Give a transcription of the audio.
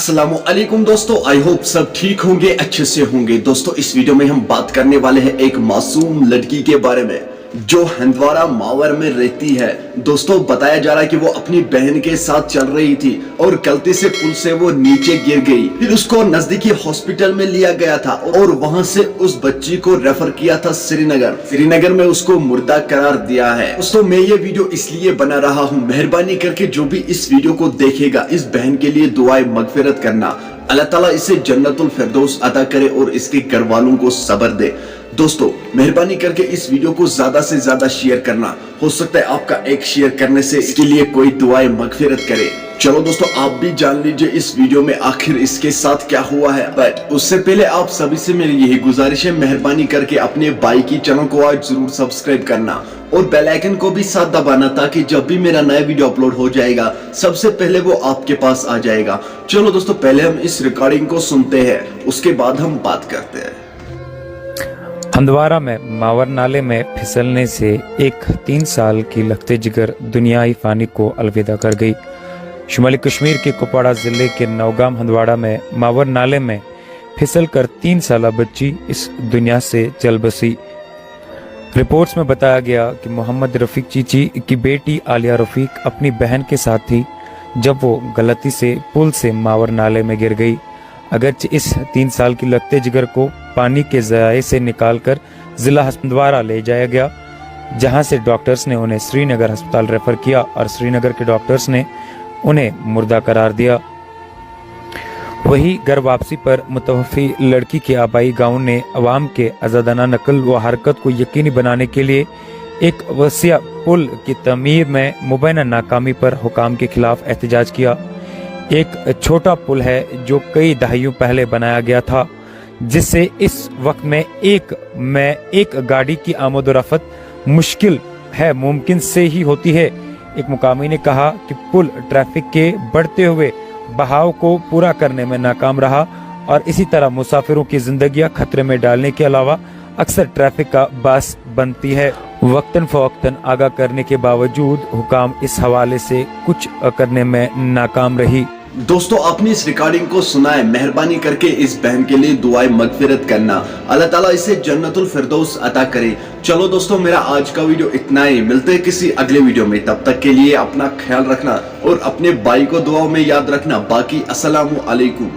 अस्सलामुअलैकुम दोस्तों, I hope सब ठीक होंगे, अच्छे से होंगे। दोस्तों इस वीडियो में हम बात करने वाले हैं एक मासूम लड़की के बारे में जो हंदवाड़ा मावर में रहती है। दोस्तों बताया जा रहा है कि वो अपनी बहन के साथ चल रही थी और गलती से पुल से वो नीचे गिर गई। फिर उसको नजदीकी हॉस्पिटल में लिया गया था और वहां से उस बच्ची को रेफर किया था श्रीनगर में उसको मुर्दा करार दिया है। दोस्तों मैं ये वीडियो इसलिए बना रहा हूँ, मेहरबानी करके जो भी इस वीडियो को देखेगा इस बहन के लिए दुआए मगफिरत करना। अल्लाह ताला इसे जन्नतुल फिरदौस अता करे और इसके घर वालों को सब्र दे। दोस्तों मेहरबानी करके इस वीडियो को ज्यादा से ज्यादा शेयर करना। हो सकता है आपका एक शेयर करने से इसके लिए कोई दुआएं मगफिरत करे। चलो दोस्तों आप भी जान लीजिए इस वीडियो में आखिर इसके साथ क्या हुआ है। बट उससे पहले आप सभी से मेरी यही गुजारिश है, मेहरबानी करके अपने भाई की चैनल को आज जरूर सब्सक्राइब करना और बेल आइकन को भी साथ दबाना, ताकि जब भी मेरा नया वीडियो अपलोड हो जाएगा सबसे पहले वो आपके पास आ जाएगा। चलो दोस्तों पहले हम इस रिकॉर्डिंग को सुनते हैं, उसके बाद हम बात करते हैं। हंदवाड़ा में मावर नाले में फिसलने से एक 3 साल की लखते जिगर दुनियाई फानी को अलविदा कर गई। शुमाली कश्मीर के कुपवाड़ा जिले के नौगाम हंदवाड़ा में मावर नाले में फिसलकर 3 साला बच्ची इस दुनिया से चल बसी। रिपोर्ट्स में बताया गया कि मोहम्मद रफीक चीची की बेटी आलिया रफीक अपनी बहन के साथ थी जब वो गलती से पुल से मावर नाले में गिर गई। अगरचे इस 3 साल की लखते जिगर को पानी के ज़राए से निकालकर जिला हंदवाड़ा ले जाया गया, जहां से डॉक्टर्स ने उन्हें श्रीनगर अस्पताल रेफर किया और श्रीनगर के डॉक्टर्स ने उन्हें मुर्दा करार दिया। वही घर वापसी पर मुतवफ़ी लड़की के आबाई गांव ने अवाम के आज़ादाना नकल व हरकत को यकीनी बनाने के लिए एक वसिया पुल की तमीर में मुबैना नाकामी पर हुकाम के खिलाफ एहतजाज किया। एक छोटा पुल है जो कई दहाइयों पहले बनाया गया था, जिससे इस वक्त में एक गाड़ी की आमद-ओ-रफ़त मुश्किल है, मुमकिन से ही होती है। एक मुकामी ने कहा कि पुल ट्रैफिक के बढ़ते हुए बहाव को पूरा करने में नाकाम रहा और इसी तरह मुसाफिरों की जिंदगियां खतरे में डालने के अलावा अक्सर ट्रैफिक का बास बनती है। वक्तन फवक्तन आगाह करने के बावजूद हुकाम इस हवाले से कुछ करने में नाकाम रही। दोस्तों आपने इस रिकॉर्डिंग को सुना है, मेहरबानी करके इस बहन के लिए दुआएं मगफिरत करना। अल्लाह ताला इसे जन्नतुल फिरदौस अता करे। चलो दोस्तों मेरा आज का वीडियो इतना ही, मिलते हैं किसी अगले वीडियो में। तब तक के लिए अपना ख्याल रखना और अपने भाई को दुआओं में याद रखना। बाकी अस्सलामु अलैकुम।